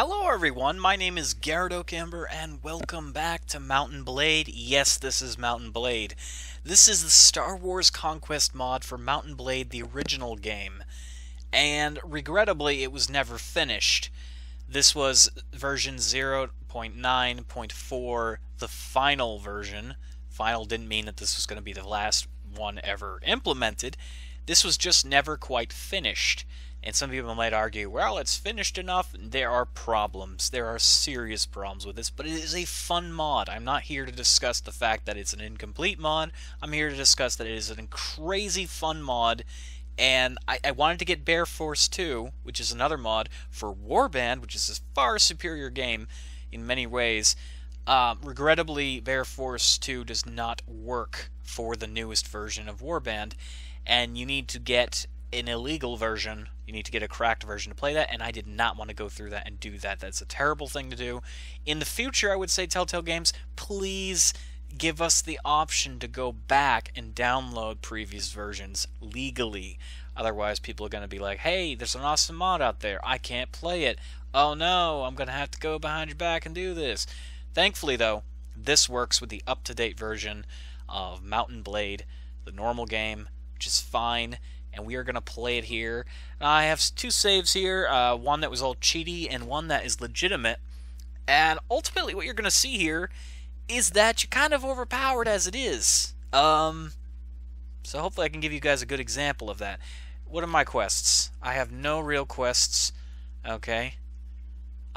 Hello everyone, my name is Garrett Oakember and welcome back to Mountain Blade. Yes, this is Mountain Blade. This is the Star Wars Conquest mod for Mountain Blade, the original game. And regrettably, it was never finished. This was version 0.9.4, the final version. Final didn't mean that this was going to be the last one ever implemented. This was just never quite finished. And some people might argue, well, it's finished enough. There are problems. There are serious problems with this, but it is a fun mod. I'm not here to discuss the fact that it's an incomplete mod. I'm here to discuss that it is a crazy fun mod. And I wanted to get Bear Force 2, which is another mod, for Warband, which is a far superior game in many ways. Regrettably, Bear Force 2 does not work for the newest version of Warband, and you need to get an illegal version. You need to get a cracked version to play that, and I did not want to go through that and do that. That's a terrible thing to do. In the future, I would say, Telltale Games, please give us the option to go back and download previous versions legally. Otherwise, people are going to be like, hey, there's an awesome mod out there. I can't play it. Oh no, I'm going to have to go behind your back and do this. Thankfully, though, this works with the up-to-date version of Mountain Blade, the normal game, which is fine. And we are going to play it here. I have two saves here, one that was all cheaty and one that is legitimate. And ultimately what you're going to see here is that you're kind of overpowered as it is. So hopefully I can give you guys a good example of that. What are my quests? I have no real quests. Okay.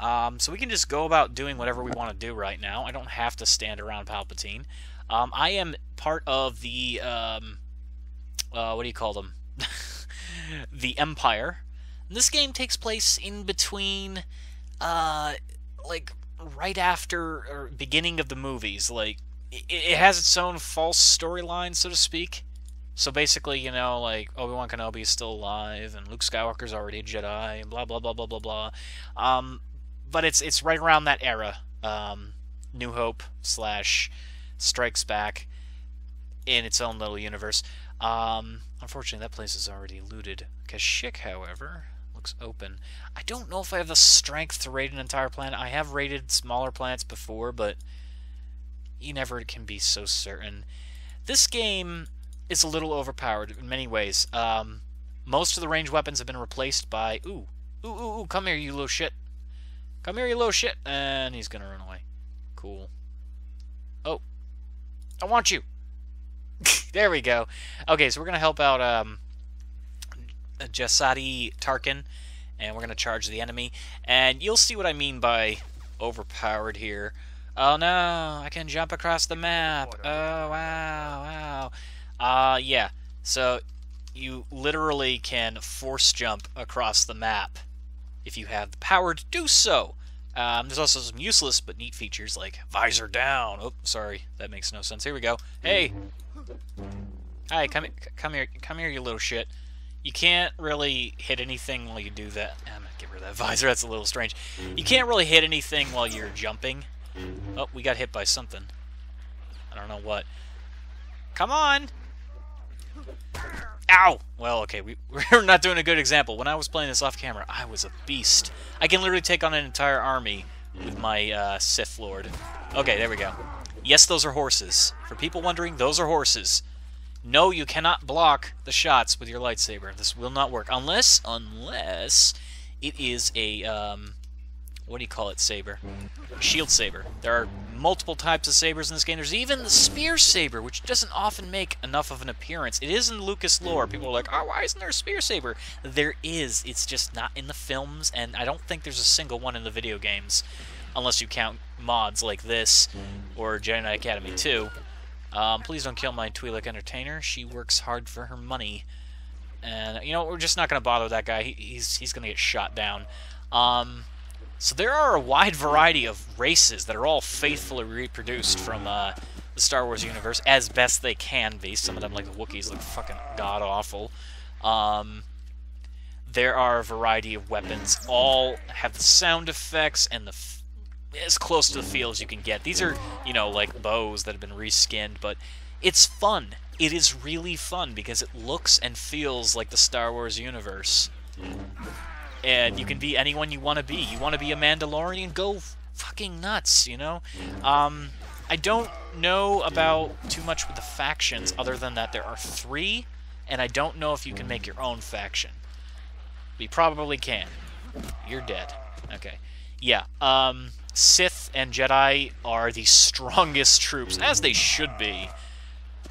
So we can just go about doing whatever we want to do right now. I don't have to stand around Palpatine. I am part of the, what do you call them? The Empire. And this game takes place in between, like, right after or beginning of the movies. Like, it has its own false storyline, so to speak. So basically, you know, like, Obi-Wan Kenobi is still alive, and Luke Skywalker's already a Jedi, and blah, blah, blah, blah, blah, blah. But it's right around that era. New Hope / Strikes Back in its own little universe. Unfortunately, that place is already looted. Kashyyyk, however, looks open. I don't know if I have the strength to raid an entire planet. I have raided smaller planets before, but you never can be so certain. This game is a little overpowered in many ways. Most of the ranged weapons have been replaced by... Ooh, come here, you little shit. Come here, you little shit. And he's gonna run away. Cool. Oh. I want you. There we go. Okay, so we're going to help out Jasadi Tarkin, and we're going to charge the enemy. And you'll see what I mean by overpowered here. Oh no, I can jump across the map. Oh, wow. Yeah, so you literally can force jump across the map if you have the power to do so. There's also some useless but neat features like visor down. Oh, sorry, that makes no sense. Here we go. Hey! Hi, come here, you little shit. You can't really hit anything while you do that. I'm gonna get rid of that visor, that's a little strange. You can't really hit anything while you're jumping. Oh, we got hit by something. I don't know what. Come on! Ow! Well, okay, we're not doing a good example. When I was playing this off camera, I was a beast. I can literally take on an entire army with my Sith Lord. Okay, there we go. Yes, those are horses. For people wondering, those are horses. No, you cannot block the shots with your lightsaber. This will not work. Unless it is a, what do you call it, saber? Shield saber. There are multiple types of sabers in this game. There's even the spear saber, which doesn't often make enough of an appearance. It is in Lucas lore. People are like, oh, why isn't there a spear saber? There is. It's just not in the films, and I don't think there's a single one in the video games, unless you count mods like this or Jedi Academy 2. Please don't kill my Twi'lek entertainer. She works hard for her money. And, you know, we're just not going to bother with that guy. He's going to get shot down. So there are a wide variety of races that are all faithfully reproduced from the Star Wars universe as best they can be. Some of them, like the Wookiees, look fucking god-awful. There are a variety of weapons. All have the sound effects and as close to the feel as you can get. These are, you know, like bows that have been reskinned, but it's fun. It is really fun because it looks and feels like the Star Wars universe. and you can be anyone you want to be. You want to be a Mandalorian? Go fucking nuts, you know? I don't know about too much with the factions, other than that there are 3, and I don't know if you can make your own faction. We probably can. You're dead. Okay. Yeah, Sith and Jedi are the strongest troops, as they should be.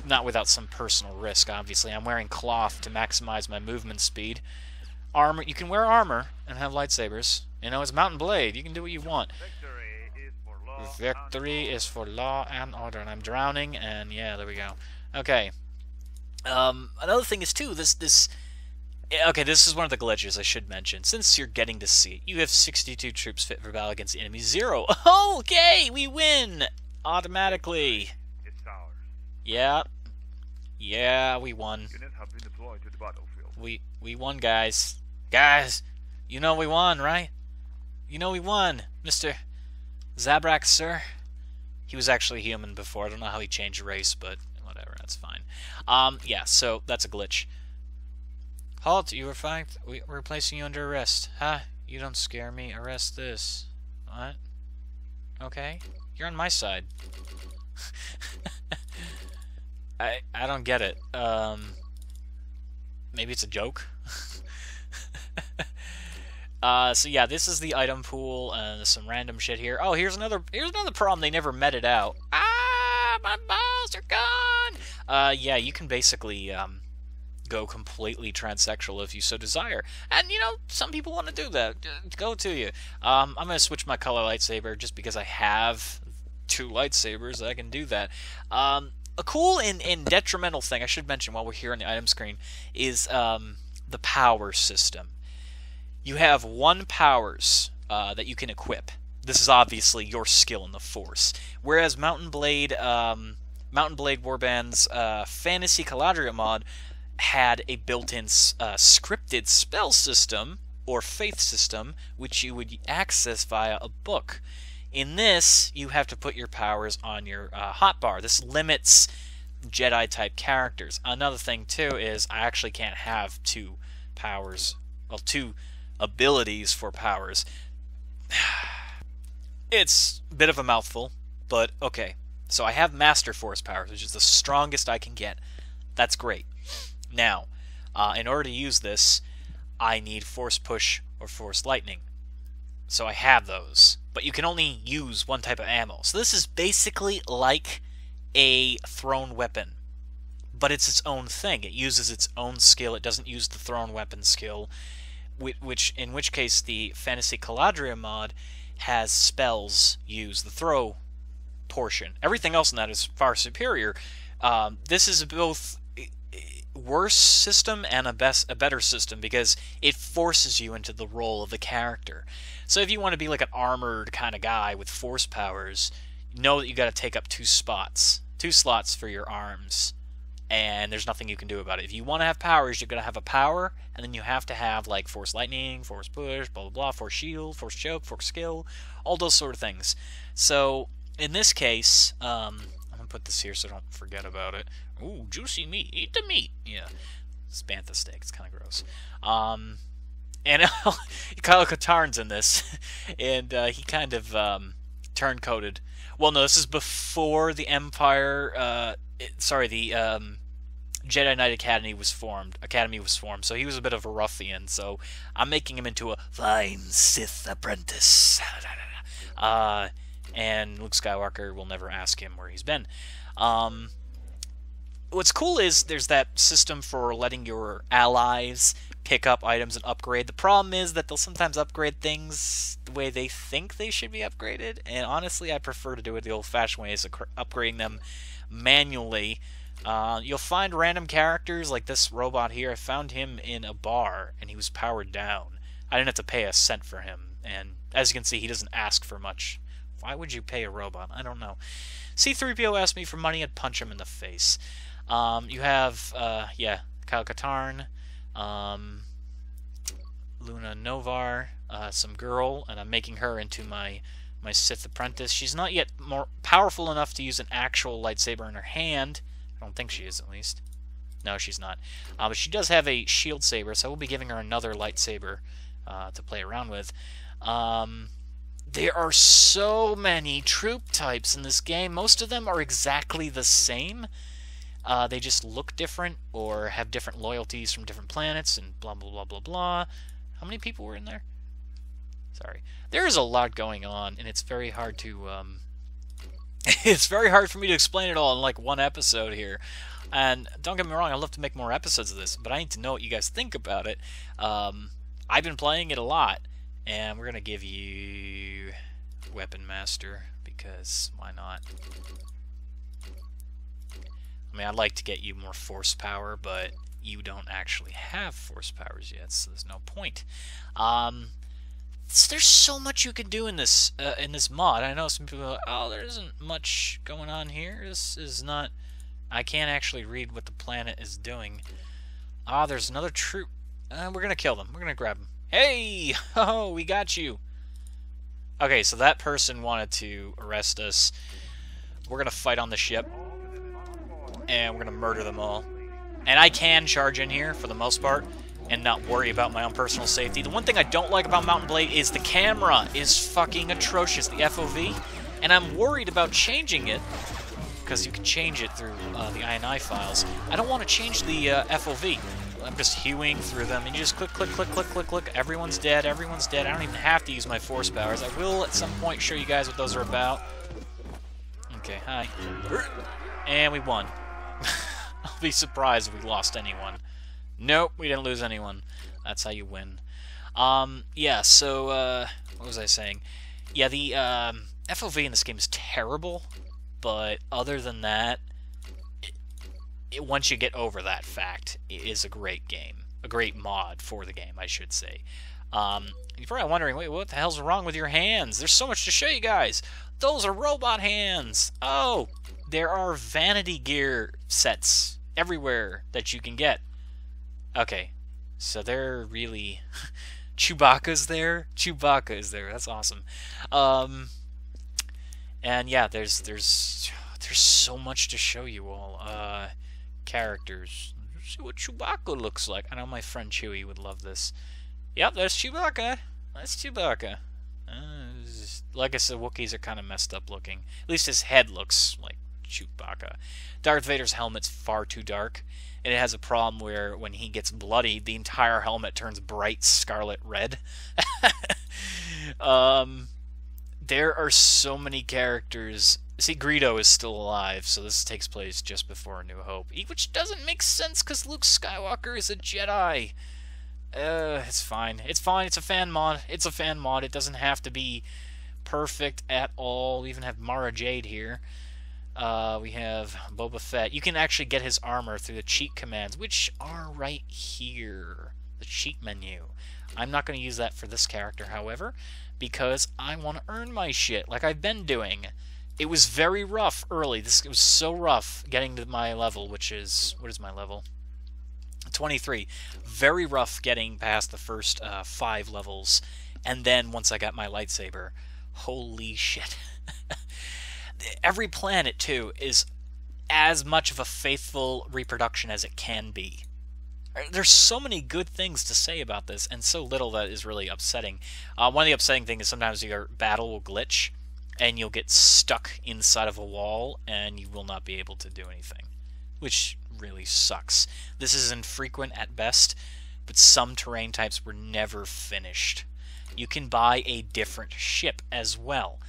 Not without some personal risk, obviously. I'm wearing cloth to maximize my movement speed. Armor, you can wear armor and have lightsabers. You know, it's Mountain Blade. You can do what you want. Victory is for law and order. And I'm drowning, and yeah, there we go. Okay. Another thing is, too, okay, this is one of the glitches I should mention. Since you're getting to see it, you have 62 troops fit for battle against the enemy. 0. Okay, we win! Automatically. It's ours. Yeah. Yeah, we won. Units have been deployed to the battlefield. We won, guys. Guys, you know we won, right? You know we won, Mr. Zabrak, sir. He was actually human before. I don't know how he changed race, but whatever, that's fine. Yeah, so that's a glitch. Halt, you were fine. We're placing you under arrest. Huh? You don't scare me. Arrest this. What? Okay. You're on my side. I don't get it. Maybe it's a joke? So yeah, this is the item pool, and there's some random shit here. Oh, here's another problem. They never meted out. Ah, my balls are gone! Yeah, you can basically, go completely transsexual if you so desire. And, you know, some people want to do that. Go to you. I'm going to switch my color lightsaber just because I have 2 lightsabers. I can do that. A cool and detrimental thing I should mention while we're here on the item screen is the power system. You have 1 powers that you can equip. This is obviously your skill in the Force. Whereas Mountain Blade Warband's Fantasy Caladria mod had a built-in scripted spell system, or faith system, which you would access via a book. In this, you have to put your powers on your hotbar. This limits Jedi-type characters. Another thing, too, is I actually can't have 2 powers, well, 2 abilities for powers. It's a bit of a mouthful, but okay. So I have Master Force powers, which is the strongest I can get. That's great. Now, in order to use this, I need Force Push or Force Lightning. So I have those, but you can only use 1 type of ammo. So this is basically like a thrown weapon, but it's its own thing. It uses its own skill. It doesn't use the thrown weapon skill, in which case the Fantasy Caladria mod has spells use the throw portion. Everything else in that is far superior. This is both worse system and a better system because it forces you into the role of the character. So if you want to be like an armored kind of guy with force powers, know that you got to take up 2 slots for your arms, and there's nothing you can do about it. If you want to have powers, you're going to have a power, and then you have to have like Force Lightning, Force Push, blah blah blah, Force Shield, Force Choke, Force Skill, all those sort of things. So in this case, I'm gonna put this here so I don't forget about it. Ooh, juicy meat. Eat the meat. Yeah. It's bantha steak. It's kind of gross. And Kyle Katarn's in this, and he kind of turncoated. Well, no, this is before the Empire. The Jedi Knight Academy was formed. So he was a bit of a ruffian. So I'm making him into a fine Sith apprentice. And Luke Skywalker will never ask him where he's been. What's cool is there's that system for letting your allies pick up items and upgrade. The problem is that they'll sometimes upgrade things the way they think they should be upgraded, and honestly I prefer to do it the old-fashioned ways of upgrading them manually. You'll find random characters like this robot here. I found him in a bar and he was powered down. I didn't have to pay a cent for him, and as you can see, he doesn't ask for much. Why would you pay a robot? I don't know. C-3PO asked me for money, I'd punch him in the face. You have, Kyle Katarn, Luna Novar, some girl, and I'm making her into my Sith apprentice. She's not yet more powerful enough to use an actual lightsaber in her hand. I don't think she is, at least. No, she's not. But she does have a shield saber, so I will be giving her another lightsaber to play around with. There are so many troop types in this game. Most of them are exactly the same. They just look different or have different loyalties from different planets and blah, blah, blah, blah, blah. How many people were in there? Sorry. There is a lot going on, and it's very hard to... it's very hard for me to explain it all in like one episode here. And don't get me wrong, I'd love to make more episodes of this, but I need to know what you guys think about it. I've been playing it a lot, and we're going to give you Weapon Master, because why not? I mean, I'd like to get you more force power, but you don't actually have force powers yet, so there's no point. There's so much you can do in this mod. I know some people are like, oh, there isn't much going on here. This is not... I can't actually read what the planet is doing. Ah, there's another troop. We're going to kill them. We're going to grab them. Hey! Oh, we got you. Okay, so that person wanted to arrest us. We're going to fight on the ship. And we're going to murder them all. And I can charge in here, for the most part, and not worry about my own personal safety. The one thing I don't like about Mountain Blade is the camera is fucking atrocious, the FOV. And I'm worried about changing it, because you can change it through the INI files. I don't want to change the FOV. I'm just hewing through them, and you just click, click, click, click, click, click. Everyone's dead, everyone's dead. I don't even have to use my force powers. I will at some point show you guys what those are about. Okay, hi. And we won. I'll be surprised if we lost anyone. Nope, we didn't lose anyone. That's how you win. Yeah, so, what was I saying? Yeah, the FOV in this game is terrible, but other than that, once you get over that fact, it is a great game. A great mod for the game, I should say. You're probably wondering, wait, what the hell's wrong with your hands? There's so much to show you guys. Those are robot hands. Oh, there are vanity gear sets everywhere that you can get. Okay, so they're really... Chewbacca's there? Chewbacca is there. That's awesome. And yeah, there's so much to show you all. Characters. Let's see what Chewbacca looks like. I know my friend Chewie would love this. Yep, there's Chewbacca. That's Chewbacca. Like I said, Wookiees are kind of messed up looking. At least his head looks like Chewbacca. Darth Vader's helmet's far too dark. And it has a problem where when he gets bloodied, the entire helmet turns bright scarlet red. There are so many characters. See, Greedo is still alive, so this takes place just before A New Hope. Which doesn't make sense, because Luke Skywalker is a Jedi. It's fine. It's fine. It's a fan mod. It's a fan mod. It doesn't have to be perfect at all. We even have Mara Jade here. We have Boba Fett. You can actually get his armor through the cheat commands, which are right here. The cheat menu. I'm not going to use that for this character, however, because I want to earn my shit, like I've been doing. It was very rough early. It was so rough getting to my level, which is... What is my level? 23. Very rough getting past the first 5 levels. And then once I got my lightsaber, holy shit. Every planet, too, is as much of a faithful reproduction as it can be. There's so many good things to say about this, and so little that is really upsetting. One of the upsetting things is sometimes your battle will glitch, and you'll get stuck inside of a wall, and you will not be able to do anything, which really sucks. This is infrequent at best, but some terrain types were never finished. You can buy a different ship as well,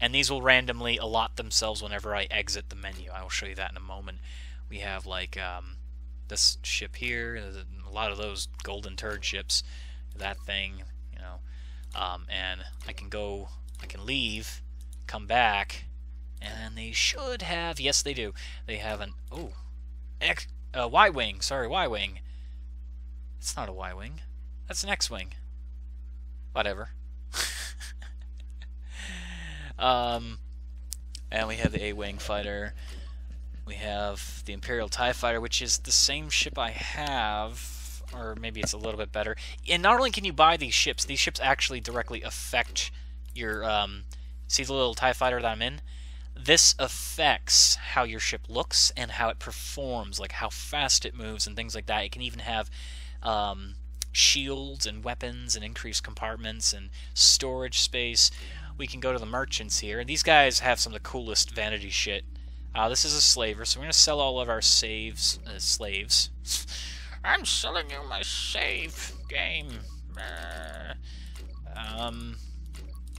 and these will randomly allot themselves whenever I exit the menu. I will show you that in a moment. We have, like, this ship here, a lot of those golden turd ships, that thing, you know, and I can leave, come back, and they should have, yes they do, they have an, Y-Wing, sorry, Y-Wing. It's not a Y-Wing, that's an X-Wing. Whatever. And we have the A-Wing fighter. We have the Imperial TIE Fighter, which is the same ship I have, or maybe it's a little bit better. And not only can you buy these ships actually directly affect your, see the little TIE Fighter that I'm in? This affects how your ship looks and how it performs, like how fast it moves and things like that. It can even have shields and weapons and increased compartments and storage space. We can go to the merchants here, and these guys have some of the coolest vanity shit. This is a slaver, so we're going to sell all of our slaves. I'm selling you my save game.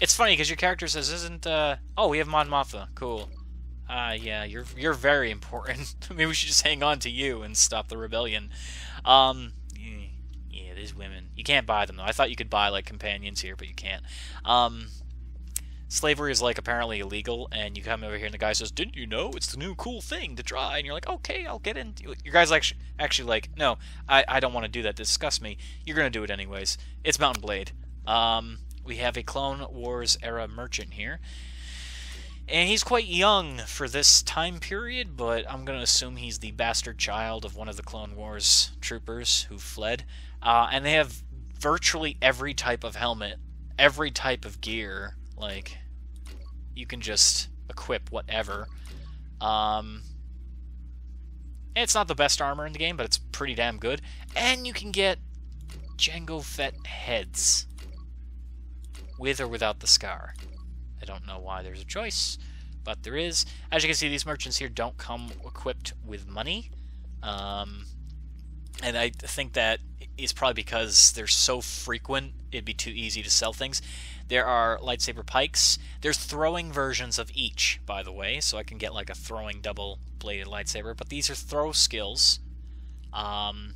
It's funny because your character says, "Isn't oh, we have Mon Mothma. Cool. Yeah, you're very important. Maybe we should just hang on to you and stop the rebellion." Yeah, there's women. You can't buy them though. I thought you could buy like companions here, but you can't. Slavery is like apparently illegal, and you come over here and the guy says, "Didn't you know it's the new cool thing to try?" And you're like, "Okay, I'll get in." Your guy's actually like, "No, I don't want to do that. Disgust me." You're gonna do it anyways. It's Mountain Blade. We have a Clone Wars era merchant here, and he's quite young for this time period, but I'm gonna assume he's the bastard child of one of the Clone Wars troopers who fled. And they have virtually every type of helmet, every type of gear. Like, you can just equip whatever. It's not the best armor in the game, but it's pretty damn good. And you can get Jango Fett heads, with or without the scar. I don't know why there's a choice, but there is. As you can see, these merchants here don't come equipped with money. And I think that is probably because they're so frequent, it'd be too easy to sell things. There are lightsaber pikes. There's throwing versions of each, by the way, so I can get like a throwing double-bladed lightsaber. But these are throw skills, and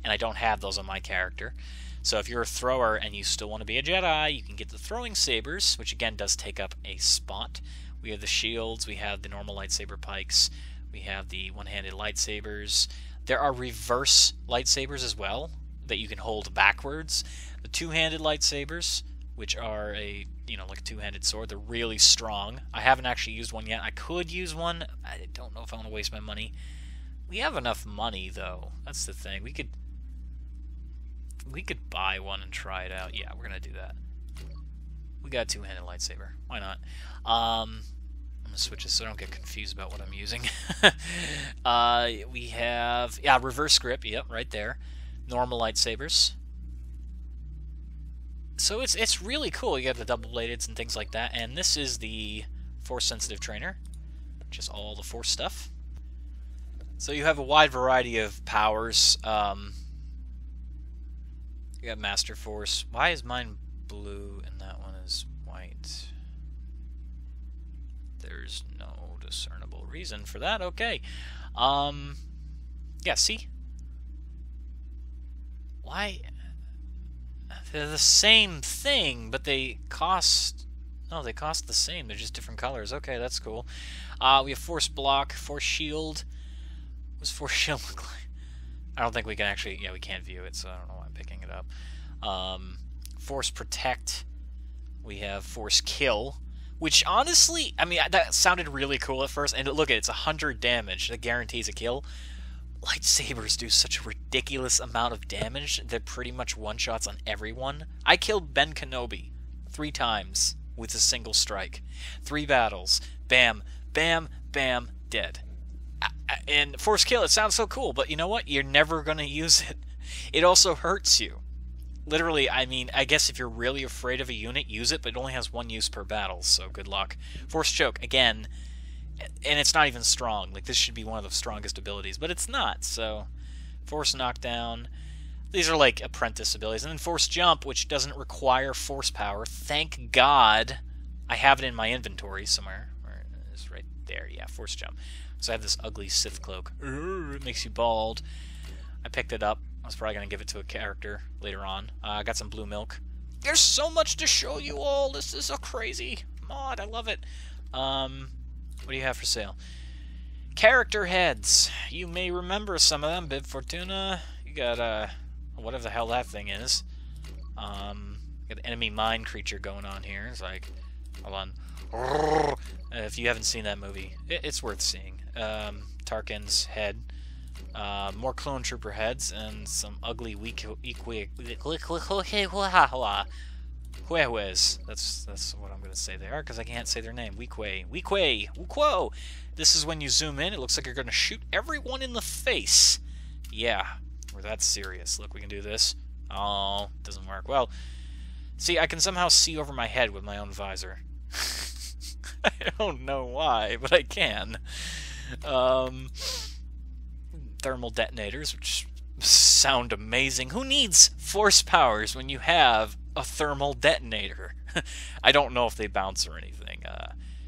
I don't have those on my character. So if you're a thrower and you still want to be a Jedi, you can get the throwing sabers, which again does take up a spot. We have the shields, we have the normal lightsaber pikes, we have the one-handed lightsabers. There are reverse lightsabers as well that you can hold backwards. The two-handed lightsabers, which are a, like a two-handed sword, they're really strong. I haven't actually used one yet. I could use one. I don't know if I want to waste my money. We have enough money though. That's the thing. We could buy one and try it out. Yeah, we're gonna do that. We got a two-handed lightsaber. Why not? I'm gonna switch this so I don't get confused about what I'm using. We have reverse grip. Yep, right there. Normal lightsabers. So it's really cool. You have the double-bladeds and things like that. And this is the Force-sensitive trainer, which is all the Force stuff. So you have a wide variety of powers. You got Master Force. Why is mine blue and that one is white? There's no discernible reason for that. Okay. Yeah, see? Why? They're the same thing, but they cost... No, they cost the same. They're just different colors. Okay, that's cool. We have Force Block, Force Shield. What does Force Shield look like? I don't think we can actually... Yeah, we can't view it, so I don't know why I'm picking it up. Force Protect. We have Force Kill, which honestly... I mean, that sounded really cool at first. And look, it's 100 damage. That guarantees a kill. Lightsabers do such a ridiculous amount of damage. They're pretty much one-shots on everyone. I killed Ben Kenobi 3 times with a single strike. 3 battles. Bam, bam, bam, dead. And Force Kill, it sounds so cool, but you know what? You're never going to use it. It also hurts you. Literally, I mean, I guess if you're really afraid of a unit, use it, but it only has 1 use per battle, so good luck. Force Choke, again, and it's not even strong. Like, this should be one of the strongest abilities, but it's not, so... Force Knockdown. These are, like, apprentice abilities. And then Force Jump, which doesn't require force power. Thank God I have it in my inventory somewhere. It's right there, yeah, Force Jump. So I have this ugly Sith cloak. It makes you bald. I picked it up. I was probably going to give it to a character later on. I got some blue milk. There's so much to show you all. This is a crazy mod. I love it. What do you have for sale? Character heads. You may remember some of them. Bib Fortuna. You got, whatever the hell that thing is. Got an enemy mine creature going on here. It's like, hold on. If you haven't seen that movie, it's worth seeing. Tarkin's head. More clone trooper heads and some ugly Huehues. That's what I'm going to say they are, because I can't say their name. Wukwo. This is when you zoom in, it looks like you're going to shoot everyone in the face. Yeah, we're that serious. Look, we can do this. Oh, doesn't work. Well, see, I can somehow see over my head with my own visor. I don't know why, but I can. Thermal detonators, which sound amazing. Who needs force powers when you have a thermal detonator? I don't know if they bounce or anything.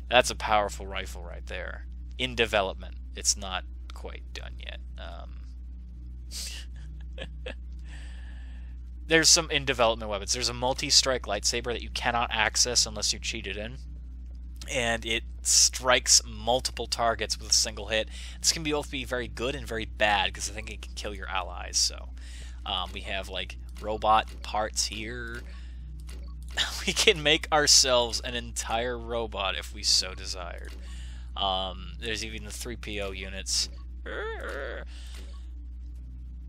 That's a powerful rifle right there. In development. It's not quite done yet. There's some in development weapons. There's a multi-strike lightsaber that you cannot access unless you cheat it in. And it strikes multiple targets with a single hit. This can both be very good and very bad, because I think it can kill your allies. So we have like robot parts here. We can make ourselves an entire robot if we so desired. There's even the 3PO units.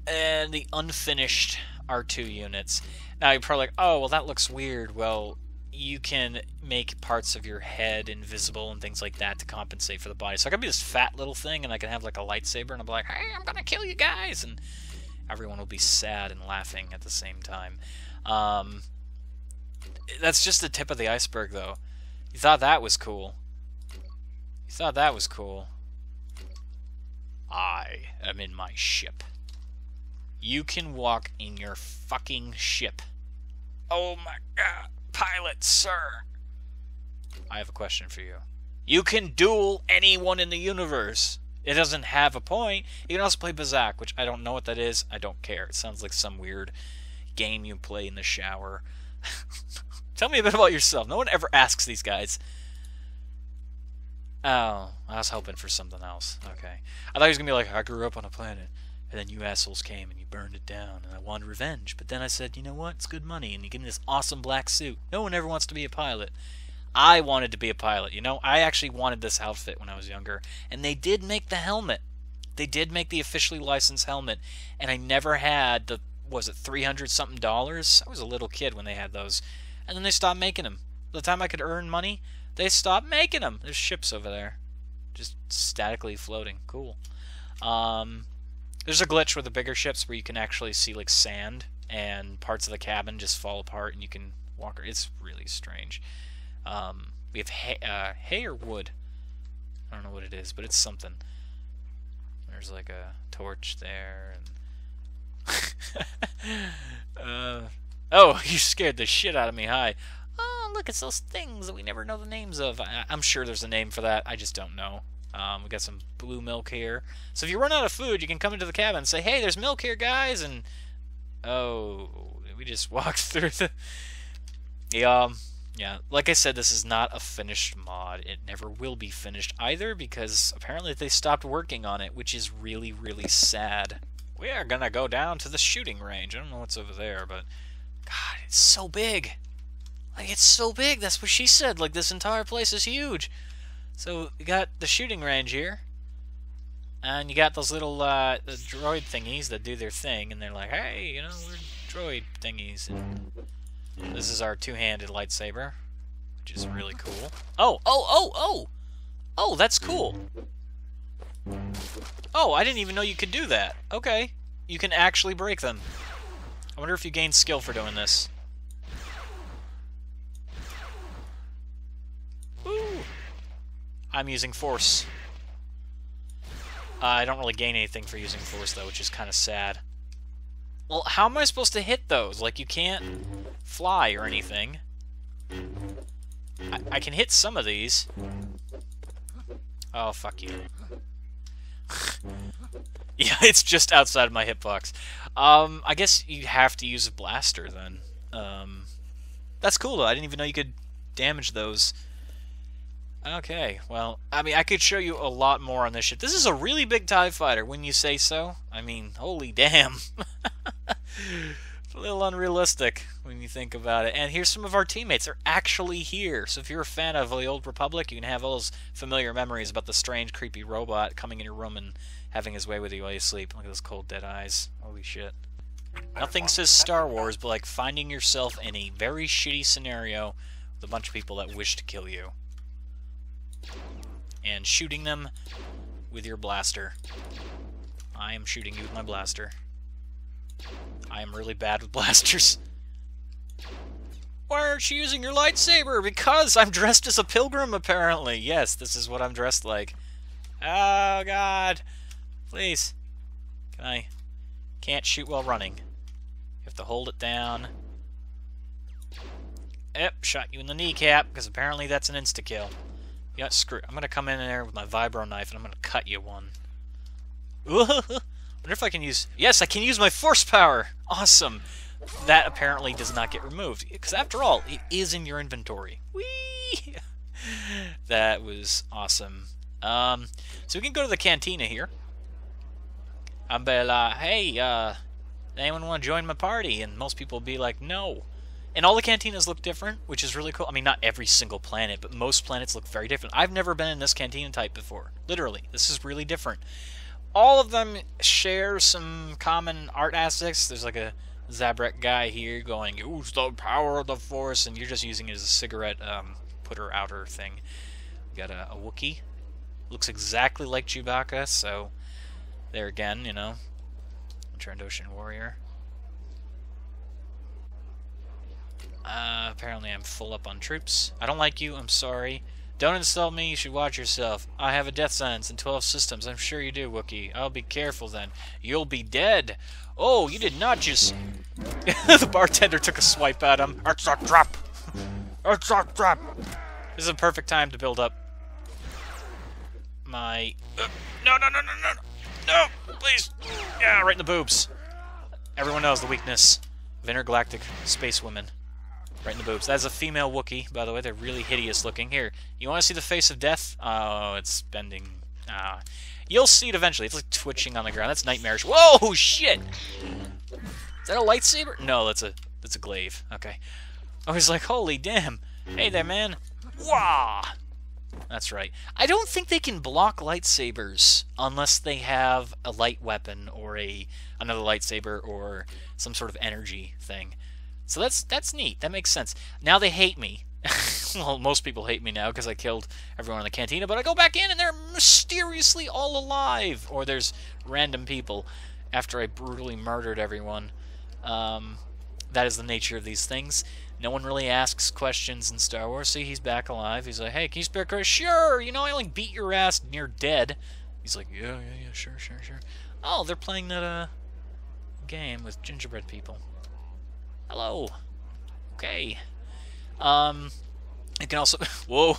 And the unfinished R2 units. Now you're probably like, oh, well that looks weird. Well, you can make parts of your head invisible and things like that to compensate for the body. So I can be this fat little thing, and I can have like a lightsaber, and I'll be like, hey, I'm gonna kill you guys! And everyone will be sad and laughing at the same time. That's just the tip of the iceberg, though. You thought that was cool. You thought that was cool. I am in my ship. You can walk in your fucking ship. Oh my god. Pilot, sir. I have a question for you. You can duel anyone in the universe. It doesn't have a point. You can also play Bazak, which I don't know what that is. I don't care. It sounds like some weird game you play in the shower. Tell me a bit about yourself. No one ever asks these guys. Oh, I was hoping for something else. Okay. I thought he was going to be like, I grew up on a planet, and then you assholes came and you burned it down, and I wanted revenge. But then I said, you know what? It's good money, and you give me this awesome black suit. No one ever wants to be a pilot. I wanted to be a pilot, you know? I actually wanted this outfit when I was younger, and they did make the helmet. They did make the officially licensed helmet, and I never had the, was it $300-something? I was a little kid when they had those. And then they stopped making them. By the time I could earn money, they stopped making them. There's ships over there. Just statically floating. Cool. There's a glitch with the bigger ships where you can actually see like sand and parts of the cabin just fall apart and you can walk. It's really strange. We have hay or wood. I don't know what it is, but it's something. There's like a torch there. And oh, you scared the shit out of me. Hi. Oh, look, it's those things that we never know the names of. I'm sure there's a name for that. I just don't know. We got some blue milk here. So if you run out of food, you can come into the cabin and say, hey, there's milk here, guys. And, oh, we just walked through the... Yeah, like I said, this is not a finished mod. It never will be finished either because apparently they stopped working on it, which is really, really sad. We are going to go down to the shooting range. I don't know what's over there, but... God, it's so big. Like, it's so big. That's what she said. Like, this entire place is huge. So, you got the shooting range here. And you got those little droid thingies that do their thing. And they're like, hey, you know, we're droid thingies. And this is our two-handed lightsaber, which is really cool. Oh, oh, oh, oh! Oh, that's cool. Oh, I didn't even know you could do that. Okay. You can actually break them. I wonder if you gain skill for doing this. Woo! I'm using force. I don't really gain anything for using force, though, which is kind of sad. Well, how am I supposed to hit those? Like, you can't fly or anything. I can hit some of these. Oh, fuck you. Yeah, it's just outside of my hitbox. I guess you have to use a blaster, then. That's cool, though. I didn't even know you could damage those. Okay, well, I mean, I could show you a lot more on this ship. This is a really big TIE fighter, wouldn't you say so? I mean, holy damn. It's a little unrealistic when you think about it. And here's some of our teammates. They're actually here. So if you're a fan of the Old Republic, you can have all those familiar memories about the strange, creepy robot coming in your room and having his way with you while you sleep. Look at those cold, dead eyes. Holy shit. Nothing says Star Wars, but like finding yourself in a very shitty scenario with a bunch of people that wish to kill you. And shooting them with your blaster. I am shooting you with my blaster. I am really bad with blasters. Why aren't you using your lightsaber? Because I'm dressed as a pilgrim, apparently. Yes, this is what I'm dressed like. Oh, God. Please. Can I... Can't shoot while running. You have to hold it down. Yep, shot you in the kneecap, because apparently that's an insta-kill. Yeah, screw it. I'm going to come in there with my vibro knife, and I'm going to cut you one. Wonder if I can use... Yes, I can use my force power! Awesome! That apparently does not get removed, because after all, it is in your inventory. Whee! That was awesome. So we can go to the cantina here. I'll be like, hey, anyone want to join my party? And most people will be like, no. And all the cantinas look different, which is really cool. I mean, not every single planet, but most planets look very different. I've never been in this cantina type before. Literally. This is really different. All of them share some common art aspects. There's like a Zabrak guy here going, use the power of the Force, and you're just using it as a cigarette putter-outer thing. We got a Wookiee. Looks exactly like Chewbacca, so there again, you know. Trandoshan warrior. Apparently I'm full up on troops. I don't like you, I'm sorry. Don't insult me, you should watch yourself. I have a death sentence in 12 systems. I'm sure you do, Wookiee. I'll be careful then. You'll be dead. Oh, you did not just... The bartender took a swipe at him. It's a trap! It's a trap! This is a perfect time to build up my... No, no, no, no, no! No! Please! Yeah, right in the boobs. Everyone knows the weakness of intergalactic space women. Right in the boobs. That's a female Wookiee, by the way. They're really hideous looking. Here, you want to see the face of death? Oh, it's bending. You'll see it eventually. It's like twitching on the ground. That's nightmarish. Whoa, shit! Is that a lightsaber? No, that's a glaive. Okay. I was like, holy damn. Hey there, man. Wah! That's right. I don't think they can block lightsabers unless they have a light weapon or another lightsaber or some sort of energy thing. So that's neat. That makes sense. Now they hate me. Well, most people hate me now because I killed everyone in the cantina, but I go back in and they're mysteriously all alive. Or there's random people after I brutally murdered everyone. That is the nature of these things. No one really asks questions in Star Wars. See, he's back alive. He's like, hey, can you spare credit? Sure, you know, I only beat your ass near dead. He's like, yeah, sure. Oh, they're playing that, game with gingerbread people. Hello. Okay. You can also... Whoa.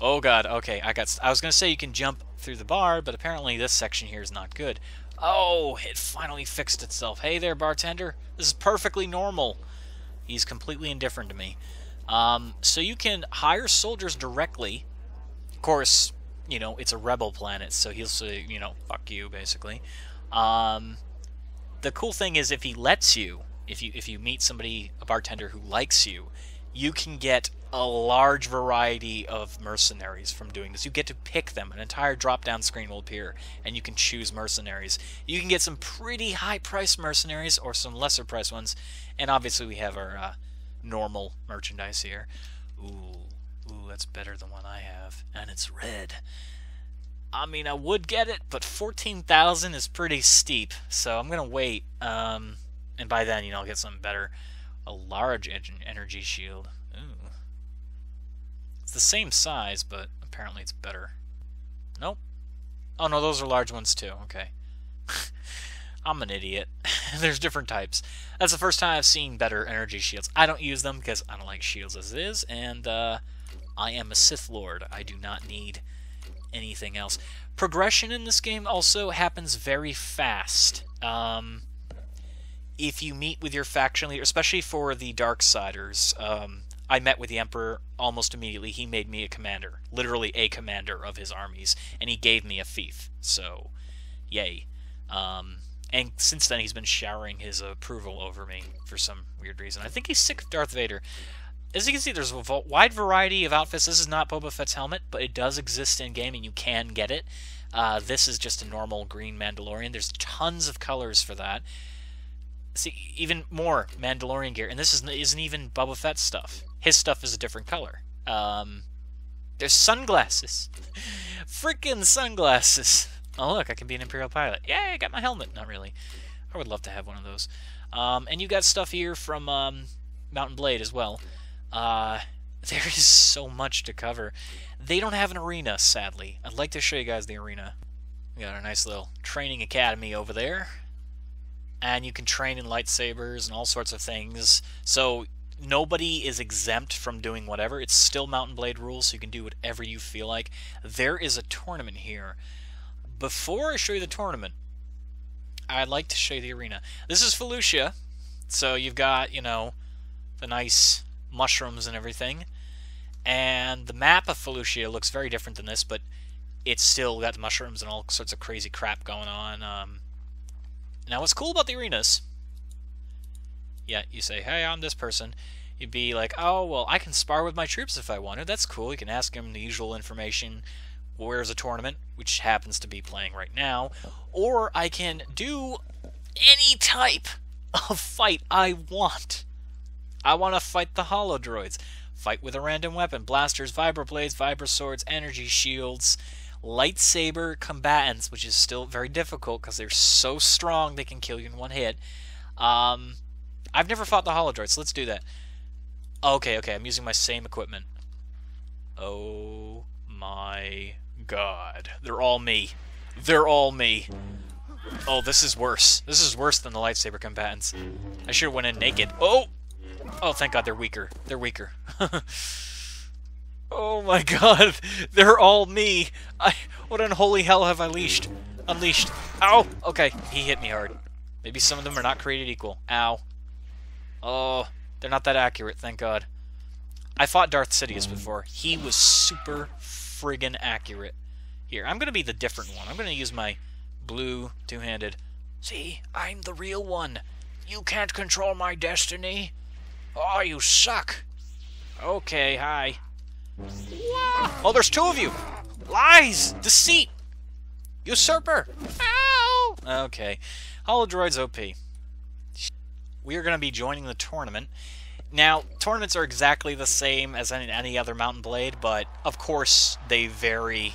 Oh, God. Okay, I was going to say you can jump through the bar, but apparently this section here is not good. Oh, it finally fixed itself. Hey there, bartender. This is perfectly normal. He's completely indifferent to me. So you can hire soldiers directly. Of course, you know, it's a rebel planet, so he'll say, you know, fuck you, basically. The cool thing is if he lets you, if you meet somebody, a bartender who likes you, you can get a large variety of mercenaries from doing this. You get to pick them. An entire drop-down screen will appear, and you can choose mercenaries. You can get some pretty high-priced mercenaries or some lesser-priced ones, and obviously we have our normal merchandise here. Ooh, that's better than one I have, and it's red. I mean, I would get it, but 14,000 is pretty steep, so I'm gonna wait. And by then, you know, I'll get something better. A large energy shield. Ooh. It's the same size, but apparently it's better. Nope. Oh, no, those are large ones, too. Okay. I'm an idiot. There's different types. That's the first time I've seen better energy shields. I don't use them because I don't like shields as it is, and I am a Sith Lord. I do not need anything else. Progression in this game also happens very fast. If you meet with your faction leader, especially for the Darksiders, I met with the Emperor almost immediately. He made me a commander, literally a commander of his armies, and he gave me a fief, so yay. And since then he's been showering his approval over me for some weird reason. I think he's sick of Darth Vader. As you can see, there's a wide variety of outfits. This is not Boba Fett's helmet, but it does exist in-game, and you can get it. This is just a normal green Mandalorian. There's tons of colors for that. See, even more Mandalorian gear, and this isn't even Boba Fett stuff. His stuff is a different color. There's sunglasses. Freaking sunglasses. Oh, look, I can be an Imperial pilot. Yay, I got my helmet. Not really. I would love to have one of those. And you got stuff here from Mountain Blade as well. There is so much to cover. They don't have an arena, sadly. I'd like to show you guys the arena. We got a nice little training academy over there. And you can train in lightsabers and all sorts of things. So nobody is exempt from doing whatever. It's still Mountain Blade rules, so you can do whatever you feel like. There is a tournament here. Before I show you the tournament, I'd like to show you the arena. This is Felucia, so you've got, you know, the nice mushrooms and everything. And the map of Felucia looks very different than this, but it's still got the mushrooms and all sorts of crazy crap going on. Now, what's cool about the arenas... Yeah, you say, hey, I'm this person. You'd be like, oh, well, I can spar with my troops if I want to. That's cool. You can ask them the usual information. Where's a tournament, which happens to be playing right now. Or I can do any type of fight I want. I want to fight the holo droids. Fight with a random weapon. Blasters, vibroblades, vibroswords, energy shields, lightsaber combatants, which is still very difficult because they're so strong they can kill you in one hit. I've never fought the holo droids, so let's do that. Okay, I'm using my same equipment. Oh my god. They're all me. They're all me. Oh, this is worse. This is worse than the lightsaber combatants. I should have went in naked. Oh! Oh, thank god, they're weaker. They're weaker. Oh my god. They're all me. What unholy hell have I unleashed? Ow! Okay, he hit me hard. Maybe some of them are not created equal. Ow. Oh, they're not that accurate, thank god. I fought Darth Sidious before. He was super friggin' accurate. Here, I'm gonna be the different one. I'm gonna use my blue two-handed. See, I'm the real one. You can't control my destiny. Oh, you suck. Okay, hi. Oh, there's two of you. Lies! Deceit! Usurper! Ow! Okay. Holodroid's OP. We are going to be joining the tournament. Now, tournaments are exactly the same as any other Mountain Blade, but of course they vary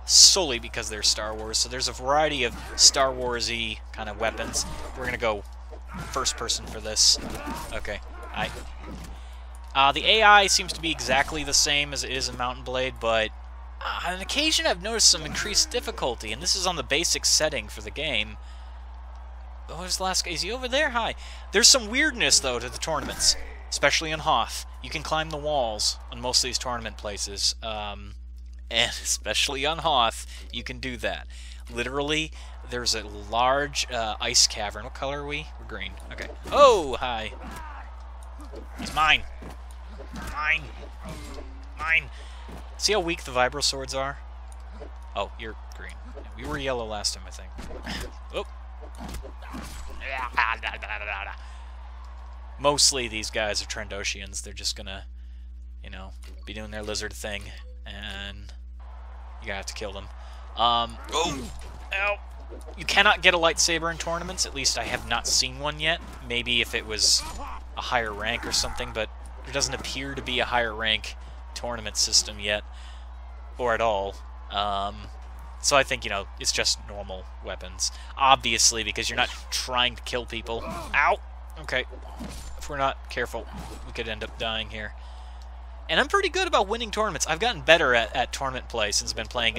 solely because they're Star Wars. So there's a variety of Star Wars-y kind of weapons. We're going to go first person for this. Okay. Hi. The AI seems to be exactly the same as it is in Mountain Blade, but on occasion I've noticed some increased difficulty, and this is on the basic setting for the game. Oh, there's the last guy. Is he over there? Hi. There's some weirdness, though, to the tournaments, especially in Hoth. You can climb the walls on most of these tournament places, and especially on Hoth, you can do that. Literally, there's a large ice cavern. What color are we? We're green. Okay. Oh, hi. He's mine. Mine. Mine. See how weak the vibro swords are? Oh, you're green. We were yellow last time, I think. Oh. Mostly these guys are Trandoshians. They're just gonna, you know, be doing their lizard thing, and you gotta have to kill them. Oh! Ow! You cannot get a lightsaber in tournaments. At least I have not seen one yet. Maybe if it was a higher rank or something, but there doesn't appear to be a higher rank tournament system yet, or at all. So I think, you know, it's just normal weapons. Obviously, because you're not trying to kill people. Ow! Okay. If we're not careful, we could end up dying here. And I'm pretty good about winning tournaments. I've gotten better at tournament play since I've been playing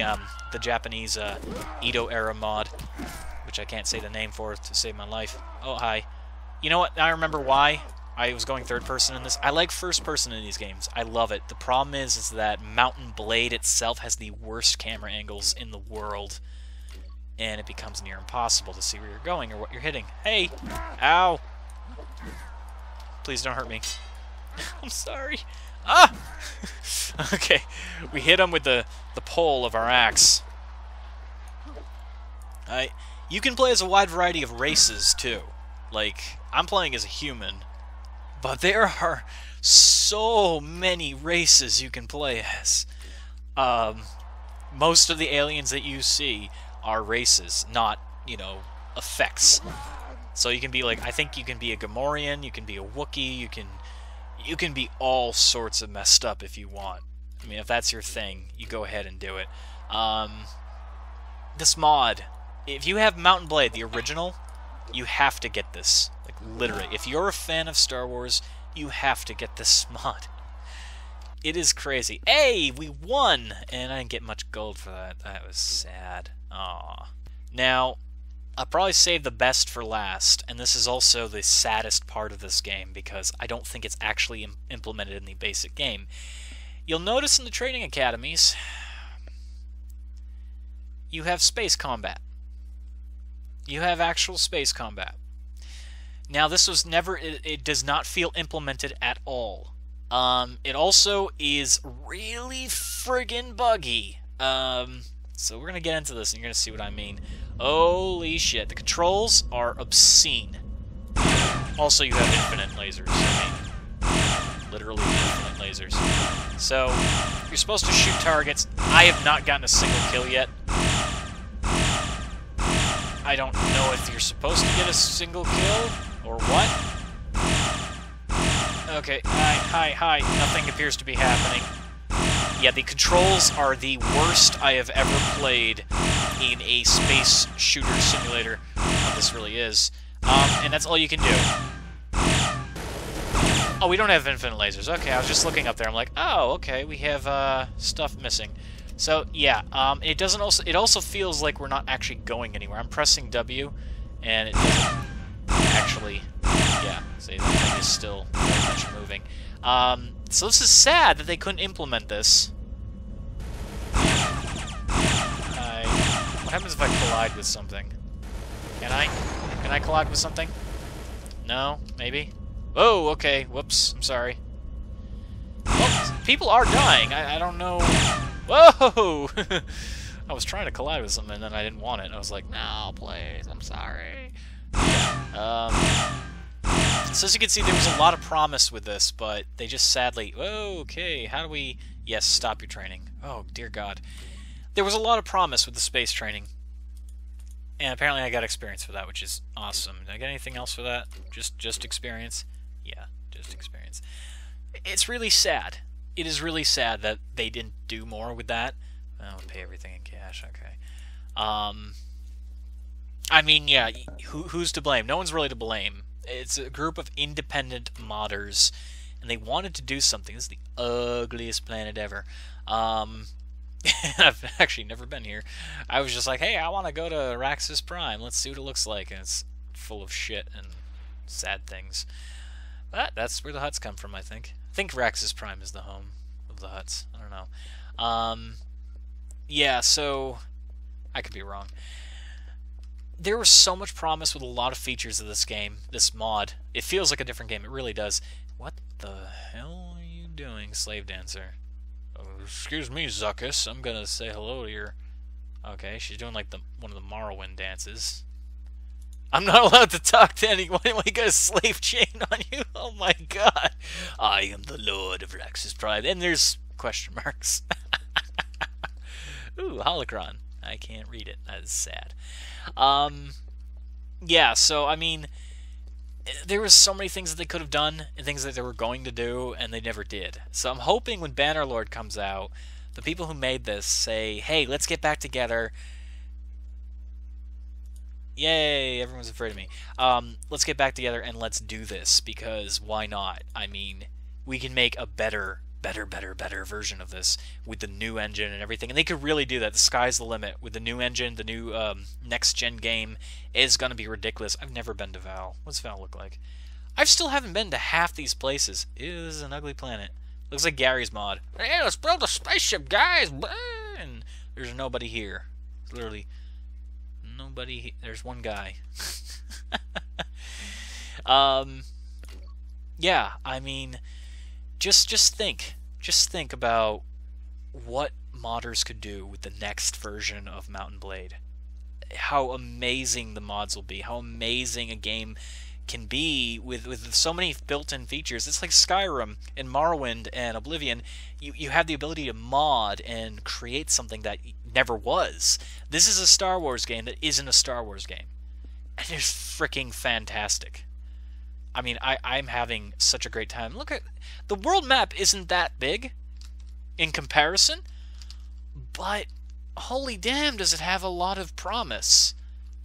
the Japanese Edo-era mod, which I can't say the name for to save my life. Oh, hi. You know what? I remember why I was going third person in this. I like first person in these games. I love it. The problem is that Mountain Blade itself has the worst camera angles in the world, and it becomes near impossible to see where you're going or what you're hitting. Hey! Ow! Please don't hurt me. I'm sorry. Ah! Okay, we hit him with the pole of our axe. You can play as a wide variety of races, too. Like, I'm playing as a human, but there are so many races you can play as. Most of the aliens that you see are races, not, you know, effects. So you can be like, I think you can be a Gamorrean, you can be a Wookiee, you can be all sorts of messed up if you want. I mean, if that's your thing, you go ahead and do it. This mod, if you have Mountain Blade, the original, You have to get this. Like, literally. If you're a fan of Star Wars, you have to get this mod. It is crazy. Hey, we won! And I didn't get much gold for that. That was sad. Aww. Now, I'll probably save the best for last, and this is also the saddest part of this game, because I don't think it's actually implemented in the basic game. You'll notice in the training academies, you have space combat. You have actual space combat. Now, this was never, it does not feel implemented at all. It also is really friggin' buggy. So we're gonna get into this and you're gonna see what I mean. Holy shit, the controls are obscene. Also, you have infinite lasers. I mean, literally infinite lasers. So, you're supposed to shoot targets. I have not gotten a single kill yet. I don't know if you're supposed to get a single kill, or what. Okay, hi. Nothing appears to be happening. Yeah, the controls are the worst I have ever played in a space shooter simulator. Well, this really is. And that's all you can do. Oh, we don't have infinite lasers. Okay, I was just looking up there. I'm like, oh, okay, we have stuff missing. So yeah, it doesn't also. It also feels like we're not actually going anywhere. I'm pressing W, and it doesn't actually. Yeah, see, the thing is still very much moving. So this is sad that they couldn't implement this. What happens if I collide with something? Can I? Can I collide with something? No? Maybe? Oh, okay. Whoops. I'm sorry. Well, people are dying. I don't know. Whoa! I was trying to collide with something and then I didn't want it. I was like, no, please. I'm sorry. So as you can see, there was a lot of promise with this, but they just sadly... Oh, okay, how do we... Yes, stop your training. Oh, dear God. There was a lot of promise with the space training. And apparently I got experience for that, which is awesome. Did I get anything else for that? Just experience? Yeah, just experience. It's really sad. It is really sad that they didn't do more with that. I'll pay everything in cash, okay. I mean, yeah, who's to blame? No one's really to blame. It's a group of independent modders, and they wanted to do something. This is the ugliest planet ever. I've actually never been here. I was just like, hey, I want to go to Raxus Prime. Let's see what it looks like. And it's full of shit and sad things. But that's where the huts come from, I think. I think Raxus Prime is the home of the huts. I don't know. Yeah, so... I could be wrong. There was so much promise with a lot of features of this game, this mod. It feels like a different game. It really does. What the hell are you doing, Slave Dancer? Oh, excuse me, Zuckus. I'm gonna say hello to your... Okay, she's doing like one of the Morrowind dances. I'm not allowed to talk to anyone. Why you got a slave chain on you? Oh my God. I am the Lord of Raxus Prime. And there's question marks. Ooh, holocron. I can't read it. That is sad. Yeah, so, I mean, there was so many things that they could have done, and things that they were going to do, and they never did. So I'm hoping when Bannerlord comes out, the people who made this say, hey, let's get back together. Yay, everyone's afraid of me. Let's get back together and let's do this, because why not? I mean, we can make a better version of this with the new engine and everything. And they could really do that. The sky's the limit. With the new engine, the new next-gen game is going to be ridiculous. I've never been to Val. What's Val look like? I still haven't been to half these places. Ew, this is an ugly planet. Looks like Gary's mod. Hey, let's build a spaceship, guys! And there's nobody here. Literally, nobody. There's one guy. Yeah, I mean... Just think about what modders could do with the next version of Mount & Blade. How amazing the mods will be. How amazing a game can be with so many built-in features. It's like Skyrim and Morrowind and Oblivion. You have the ability to mod and create something that never was. This is a Star Wars game that isn't a Star Wars game. And it's freaking fantastic. I mean, I'm having such a great time. Look at... The world map isn't that big in comparison, but holy damn does it have a lot of promise.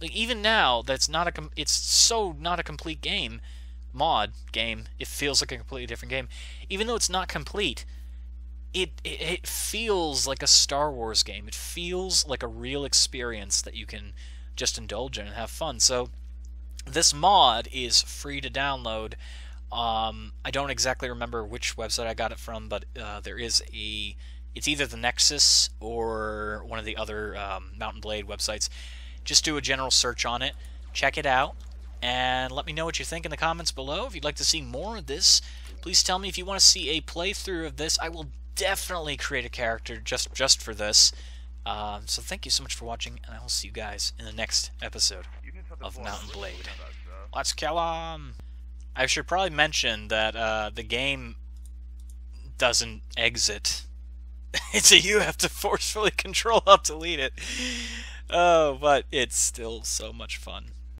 Like, even now, that's not it's so not a complete game, mod game. It feels like a completely different game, even though it's not complete. It feels like a Star Wars game. It feels like a real experience that you can just indulge in and have fun. So this mod is free to download. I don't exactly remember which website I got it from, but there is a. It's either the Nexus or one of the other Mountain Blade websites. Just do a general search on it, check it out, and let me know what you think in the comments below. If you'd like to see more of this, please tell me. If you want to see a playthrough of this, I will definitely create a character just for this. So thank you so much for watching, and I will see you guys in the next episode of Mountain Blade. Let's kill 'em! I should probably mention that the game doesn't exit. It's you have to forcefully control Alt delete it. Oh, but it's still so much fun.